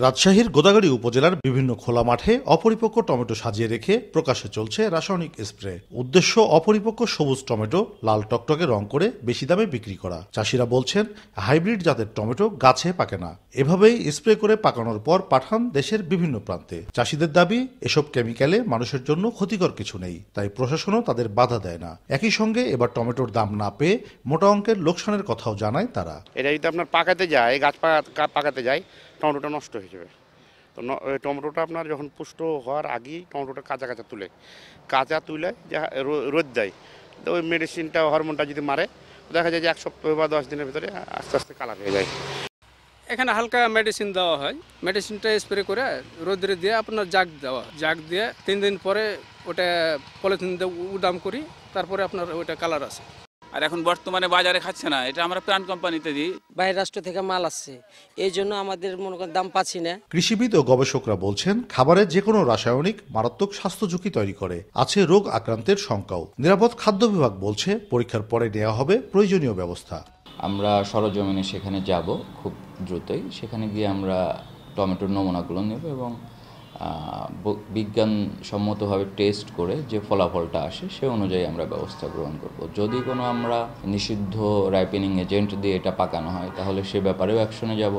রাজশাহীর গোদাগাড়ী উপজেলার বিভিন্ন খোলা মাঠে অপরিপক্ক টমেটো সাজিয়ে রেখে প্রকাশ্যে চলছে রাসায়নিক স্প্রে। উদ্দেশ্য অপরিপক্ক সবুজ টমেটো লাল টকটকে রং করে বেশি দামে বিক্রি করা। চাষিরা বলছেন হাইব্রিড জাতের টমেটো গাছে পাকে না, এভাবেই স্প্রে করে পাকানোর পর পাঠান দেশের বিভিন্ন প্রান্তে। চাষিদের দাবি, এসব কেমিক্যালে মানুষের জন্য ক্ষতিকর কিছু নেই, তাই প্রশাসনও তাদের বাধা দেয় না। একই সঙ্গে এবার টমেটোর দাম না পেয়ে মোটা অঙ্কের লোকসানের কথাও জানায় তারা। এটা যদি আপনার পাকাতে যায়, গাছ পাকাতে যায়, টমেটোটা নষ্ট হয়ে যাবে। তো টমেটোটা আপনার যখন পুষ্ট হওয়ার আগেই টমেটোটা কাঁচা তুলে রোদ দেয়, তো ওই মেডিসিনটা হরমোনটা যদি মারে, দেখা যায় যে 1 সপ্তাহ বা 10 দিনের ভিতরে আস্তে আস্তে কালার হয়ে যায়। এখানে হালকা মেডিসিন দেওয়া হয়, মেডিসিনটা স্প্রে করে রোদ্রে দিয়ে আপনার জাগ দিয়ে 3 দিন পরে ওটা পলিথিন দিয়ে উডাম করি, তারপরে আপনার ওটা কালার আসে। আর এখন বর্তমানে বাজারে খাচ্ছে না, এটা আমরা প্রাণ কোম্পানিতে দিই। বাইরের রাষ্ট্র থেকে মাল আসছে, এই জন্য আমাদের মনে করেন দাম পাচ্ছি না। কৃষিবিদ ও গবেষকরা বলছেন, খাবারে যে কোনো রাসায়নিক মারাত্মক স্বাস্থ্য ঝুঁকি তৈরি করে, আছে রোগ আক্রান্তের শঙ্কাও। নিরাপদ খাদ্য বিভাগ বলছে, পরীক্ষার পরে নেওয়া হবে প্রয়োজনীয় ব্যবস্থা। আমরা সরজমিনে সেখানে যাব খুব দ্রুতই। সেখানে গিয়ে আমরা টমেটোর নমুনাগুলো নেব এবং বিজ্ঞানসম্মতভাবে টেস্ট করে যে ফলাফলটা আসে সে অনুযায়ী আমরা ব্যবস্থা গ্রহণ করব। যদি কোনো আমরা নিষিদ্ধ রাইপেনিং এজেন্ট দিয়ে এটা পাকানো হয়, তাহলে সে ব্যাপারেও অ্যাকশনে যাব।